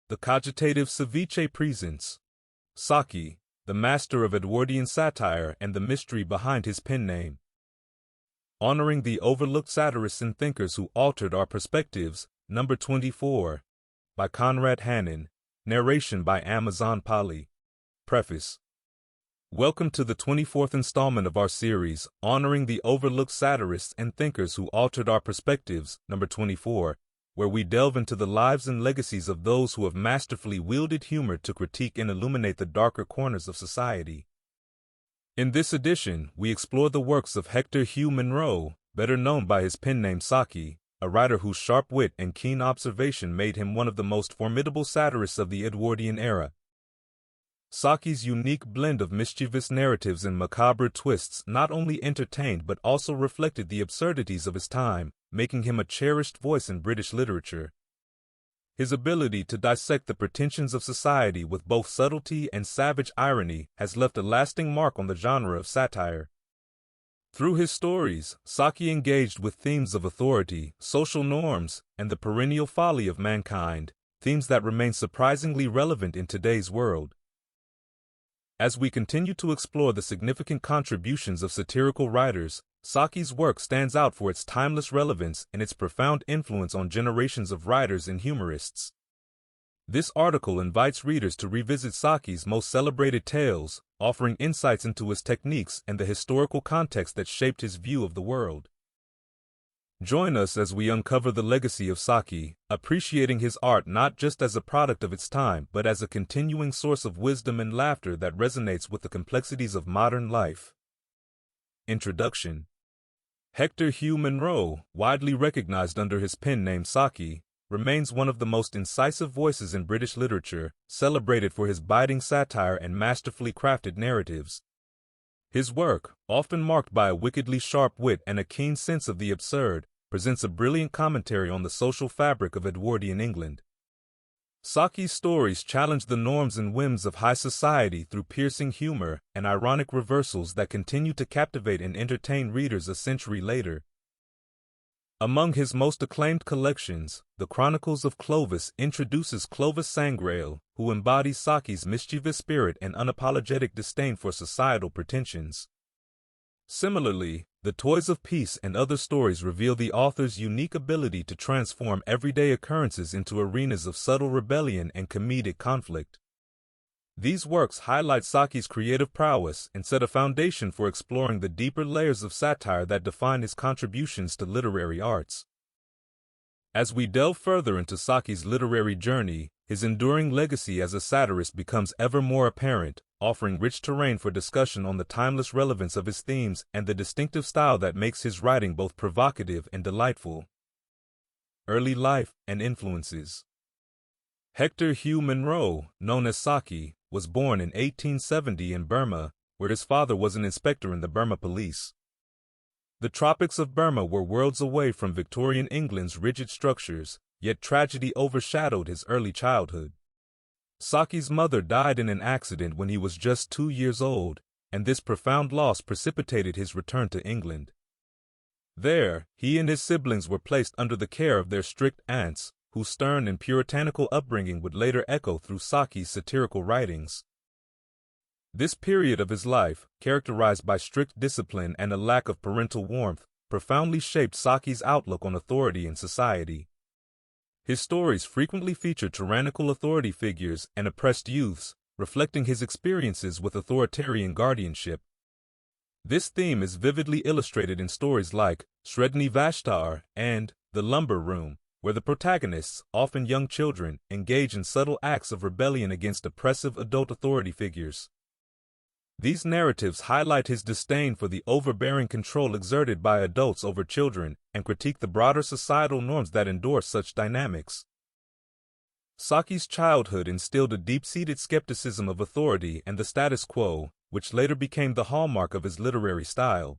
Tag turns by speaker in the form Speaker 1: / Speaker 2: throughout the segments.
Speaker 1: The Cogitating Ceviché presents Saki, the master of Edwardian satire and the mystery behind his pen name. Honoring the overlooked satirists and thinkers who altered our perspectives, number 24, by Conrad Hannon, narration by Amazon Polly. Preface. Welcome to the 24th installment of our series, Honoring the Overlooked Satirists and Thinkers Who Altered Our Perspectives, number 24, where we delve into the lives and legacies of those who have masterfully wielded humor to critique and illuminate the darker corners of society. In this edition, we explore the works of Hector Hugh Munro, better known by his pen name Saki, a writer whose sharp wit and keen observation made him one of the most formidable satirists of the Edwardian era. Saki's unique blend of mischievous narratives and macabre twists not only entertained but also reflected the absurdities of his time, making him a cherished voice in British literature. His ability to dissect the pretensions of society with both subtlety and savage irony has left a lasting mark on the genre of satire. Through his stories, Saki engaged with themes of authority, social norms, and the perennial folly of mankind, themes that remain surprisingly relevant in today's world. As we continue to explore the significant contributions of satirical writers, Saki's work stands out for its timeless relevance and its profound influence on generations of writers and humorists. This article invites readers to revisit Saki's most celebrated tales, offering insights into his techniques and the historical context that shaped his view of the world. Join us as we uncover the legacy of Saki, appreciating his art not just as a product of its time but as a continuing source of wisdom and laughter that resonates with the complexities of modern life. Introduction. Hector Hugh Munro, widely recognized under his pen name Saki, remains one of the most incisive voices in British literature, celebrated for his biting satire and masterfully crafted narratives. His work, often marked by a wickedly sharp wit and a keen sense of the absurd, presents a brilliant commentary on the social fabric of Edwardian England. Saki's stories challenge the norms and whims of high society through piercing humor and ironic reversals that continue to captivate and entertain readers a century later. Among his most acclaimed collections, the Chronicles of Clovis introduces Clovis Sangrail, who embodies Saki's mischievous spirit and unapologetic disdain for societal pretensions. Similarly, The Toys of Peace and other stories reveal the author's unique ability to transform everyday occurrences into arenas of subtle rebellion and comedic conflict. These works highlight Saki's creative prowess and set a foundation for exploring the deeper layers of satire that define his contributions to literary arts. As we delve further into Saki's literary journey, his enduring legacy as a satirist becomes ever more apparent, offering rich terrain for discussion on the timeless relevance of his themes and the distinctive style that makes his writing both provocative and delightful. Early life and influences. Hector Hugh Munro, known as Saki, was born in 1870 in Burma, where his father was an inspector in the Burma police. The tropics of Burma were worlds away from Victorian England's rigid structures, yet tragedy overshadowed his early childhood. Saki's mother died in an accident when he was just 2 years old, and this profound loss precipitated his return to England. There, he and his siblings were placed under the care of their strict aunts, whose stern and puritanical upbringing would later echo through Saki's satirical writings. This period of his life, characterized by strict discipline and a lack of parental warmth, profoundly shaped Saki's outlook on authority in society. His stories frequently feature tyrannical authority figures and oppressed youths, reflecting his experiences with authoritarian guardianship. This theme is vividly illustrated in stories like Sredni Vashtar and The Lumber Room, where the protagonists, often young children, engage in subtle acts of rebellion against oppressive adult authority figures. These narratives highlight his disdain for the overbearing control exerted by adults over children and critique the broader societal norms that endorse such dynamics. Saki's childhood instilled a deep-seated skepticism of authority and the status quo, which later became the hallmark of his literary style.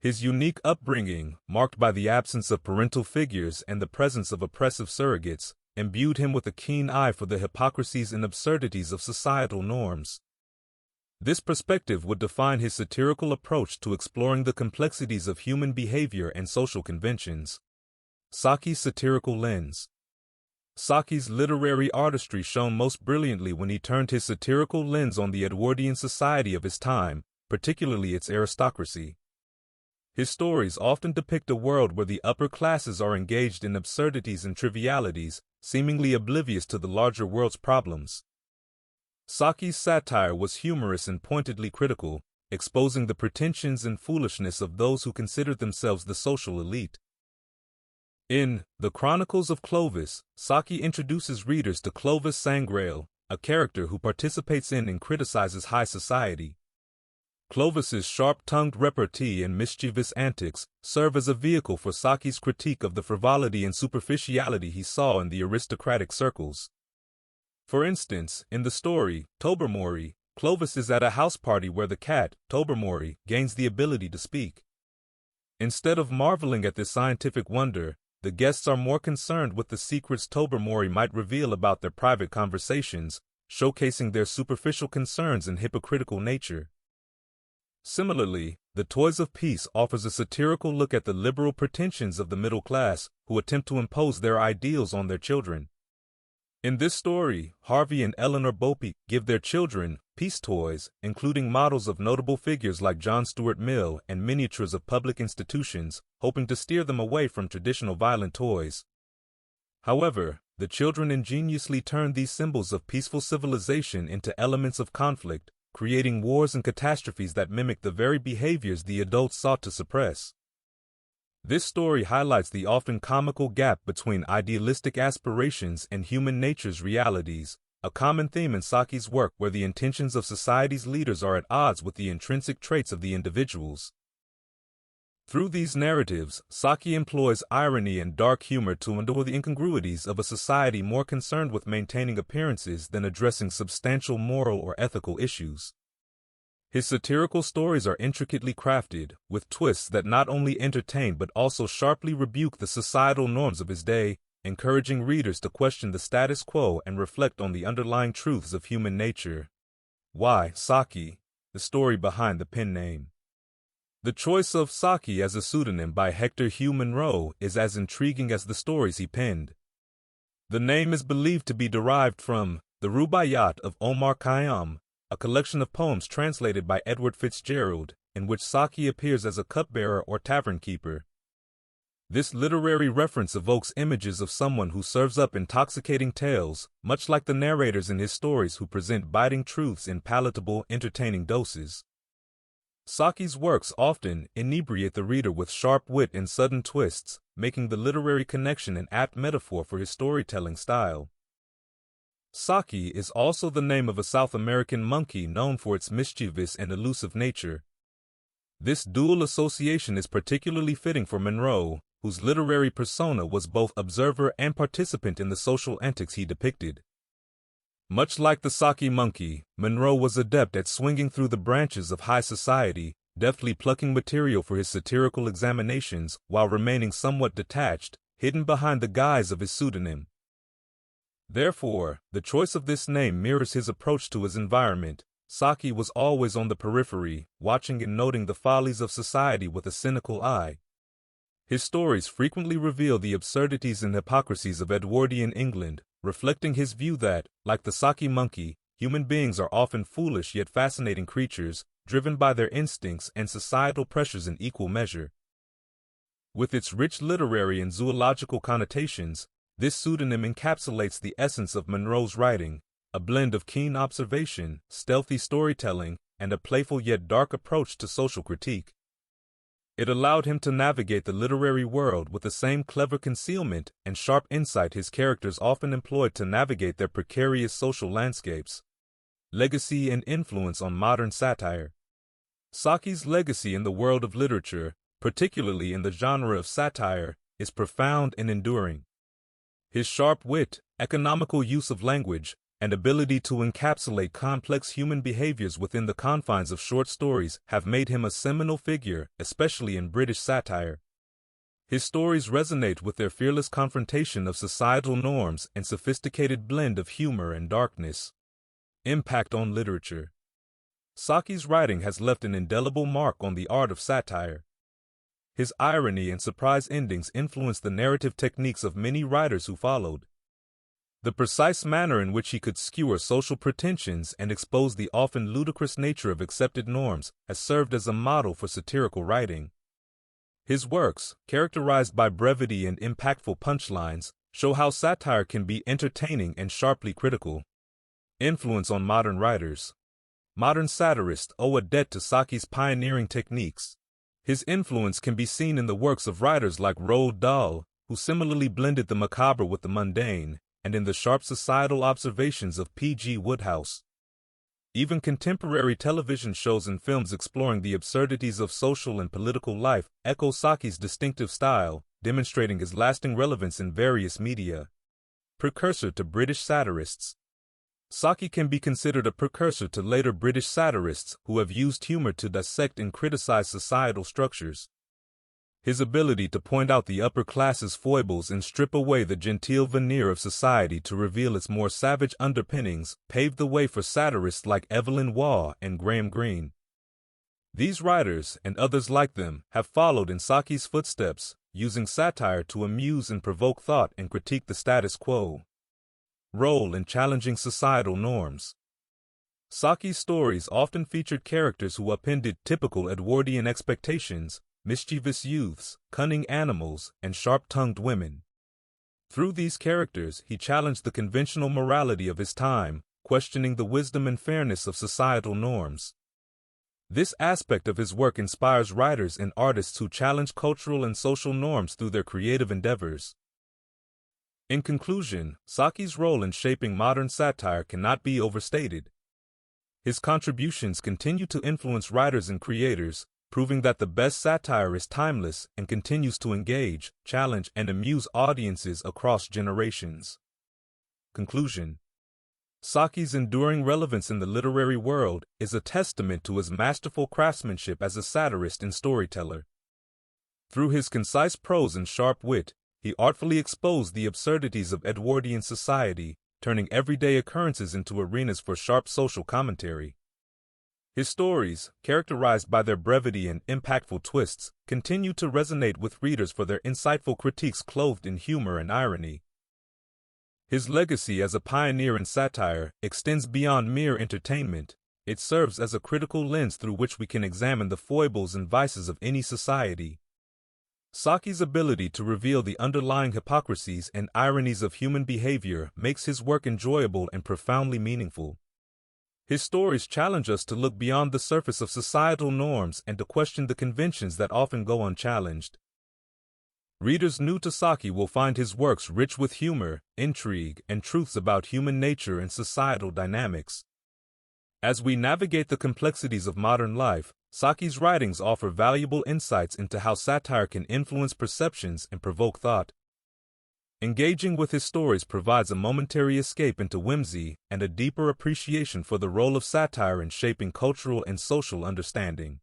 Speaker 1: His unique upbringing, marked by the absence of parental figures and the presence of oppressive surrogates, imbued him with a keen eye for the hypocrisies and absurdities of societal norms. This perspective would define his satirical approach to exploring the complexities of human behavior and social conventions. Saki's satirical lens. Saki's literary artistry shone most brilliantly when he turned his satirical lens on the Edwardian society of his time, particularly its aristocracy. His stories often depict a world where the upper classes are engaged in absurdities and trivialities, seemingly oblivious to the larger world's problems. Saki's satire was humorous and pointedly critical, exposing the pretensions and foolishness of those who considered themselves the social elite. In The Chronicles of Clovis, Saki introduces readers to Clovis Sangrail, a character who participates in and criticizes high society. Clovis's sharp-tongued repartee and mischievous antics serve as a vehicle for Saki's critique of the frivolity and superficiality he saw in the aristocratic circles. For instance, in the story, Tobermory, Clovis is at a house party where the cat, Tobermory, gains the ability to speak. Instead of marveling at this scientific wonder, the guests are more concerned with the secrets Tobermory might reveal about their private conversations, showcasing their superficial concerns and hypocritical nature. Similarly, The Toys of Peace offers a satirical look at the liberal pretensions of the middle class, who attempt to impose their ideals on their children. In this story, Harvey and Eleanor Bope give their children peace toys, including models of notable figures like John Stuart Mill and miniatures of public institutions, hoping to steer them away from traditional violent toys. However, the children ingeniously turn these symbols of peaceful civilization into elements of conflict, creating wars and catastrophes that mimic the very behaviors the adults sought to suppress. This story highlights the often comical gap between idealistic aspirations and human nature's realities, a common theme in Saki's work where the intentions of society's leaders are at odds with the intrinsic traits of the individuals. Through these narratives, Saki employs irony and dark humor to underscore the incongruities of a society more concerned with maintaining appearances than addressing substantial moral or ethical issues. His satirical stories are intricately crafted, with twists that not only entertain but also sharply rebuke the societal norms of his day, encouraging readers to question the status quo and reflect on the underlying truths of human nature. Why Saki? The story behind the pen name. The choice of Saki as a pseudonym by Hector Hugh Munro is as intriguing as the stories he penned. The name is believed to be derived from the Rubaiyat of Omar Khayyam, a collection of poems translated by Edward Fitzgerald, in which Saki appears as a cupbearer or tavern keeper. This literary reference evokes images of someone who serves up intoxicating tales, much like the narrators in his stories who present biting truths in palatable, entertaining doses. Saki's works often inebriate the reader with sharp wit and sudden twists, making the literary connection an apt metaphor for his storytelling style. Saki is also the name of a South American monkey known for its mischievous and elusive nature. This dual association is particularly fitting for Munro, whose literary persona was both observer and participant in the social antics he depicted. Much like the Saki monkey, Munro was adept at swinging through the branches of high society, deftly plucking material for his satirical examinations while remaining somewhat detached, hidden behind the guise of his pseudonym. Therefore, the choice of this name mirrors his approach to his environment. Saki was always on the periphery, watching and noting the follies of society with a cynical eye. His stories frequently reveal the absurdities and hypocrisies of Edwardian England, reflecting his view that, like the Saki monkey, human beings are often foolish yet fascinating creatures, driven by their instincts and societal pressures in equal measure. With its rich literary and zoological connotations, this pseudonym encapsulates the essence of Munro's writing, a blend of keen observation, stealthy storytelling, and a playful yet dark approach to social critique. It allowed him to navigate the literary world with the same clever concealment and sharp insight his characters often employed to navigate their precarious social landscapes. Legacy and influence on modern satire. Saki's legacy in the world of literature, particularly in the genre of satire, is profound and enduring. His sharp wit, economical use of language, and ability to encapsulate complex human behaviors within the confines of short stories have made him a seminal figure, especially in British satire. His stories resonate with their fearless confrontation of societal norms and sophisticated blend of humor and darkness. Impact on literature. Saki's writing has left an indelible mark on the art of satire. His irony and surprise endings influenced the narrative techniques of many writers who followed. The precise manner in which he could skewer social pretensions and expose the often ludicrous nature of accepted norms has served as a model for satirical writing. His works, characterized by brevity and impactful punchlines, show how satire can be entertaining and sharply critical. Influence on modern writers. Modern satirists owe a debt to Saki's pioneering techniques. His influence can be seen in the works of writers like Roald Dahl, who similarly blended the macabre with the mundane, and in the sharp societal observations of P.G. Wodehouse. Even contemporary television shows and films exploring the absurdities of social and political life echo Saki's distinctive style, demonstrating his lasting relevance in various media. Precursor to British satirists. Saki can be considered a precursor to later British satirists who have used humor to dissect and criticize societal structures. His ability to point out the upper class's foibles and strip away the genteel veneer of society to reveal its more savage underpinnings paved the way for satirists like Evelyn Waugh and Graham Greene. These writers, and others like them, have followed in Saki's footsteps, using satire to amuse and provoke thought and critique the status quo. Role in challenging societal norms. Saki's stories often featured characters who upended typical Edwardian expectations: mischievous youths, cunning animals, and sharp-tongued women. Through these characters, he challenged the conventional morality of his time, questioning the wisdom and fairness of societal norms. This aspect of his work inspires writers and artists who challenge cultural and social norms through their creative endeavors. In conclusion, Saki's role in shaping modern satire cannot be overstated. His contributions continue to influence writers and creators, proving that the best satire is timeless and continues to engage, challenge, and amuse audiences across generations. Conclusion. Saki's enduring relevance in the literary world is a testament to his masterful craftsmanship as a satirist and storyteller. Through his concise prose and sharp wit, he artfully exposed the absurdities of Edwardian society, turning everyday occurrences into arenas for sharp social commentary. His stories, characterized by their brevity and impactful twists, continue to resonate with readers for their insightful critiques clothed in humor and irony. His legacy as a pioneer in satire extends beyond mere entertainment. It serves as a critical lens through which we can examine the foibles and vices of any society. Saki's ability to reveal the underlying hypocrisies and ironies of human behavior makes his work enjoyable and profoundly meaningful. His stories challenge us to look beyond the surface of societal norms and to question the conventions that often go unchallenged. Readers new to Saki will find his works rich with humor, intrigue, and truths about human nature and societal dynamics. As we navigate the complexities of modern life, Saki's writings offer valuable insights into how satire can influence perceptions and provoke thought. Engaging with his stories provides a momentary escape into whimsy and a deeper appreciation for the role of satire in shaping cultural and social understanding.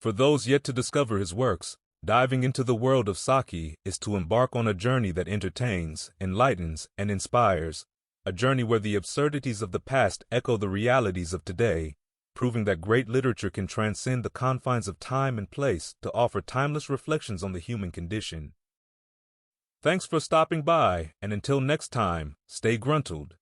Speaker 1: For those yet to discover his works, diving into the world of Saki is to embark on a journey that entertains, enlightens, and inspires, a journey where the absurdities of the past echo the realities of today, proving that great literature can transcend the confines of time and place to offer timeless reflections on the human condition. Thanks for stopping by, and until next time, stay gruntled.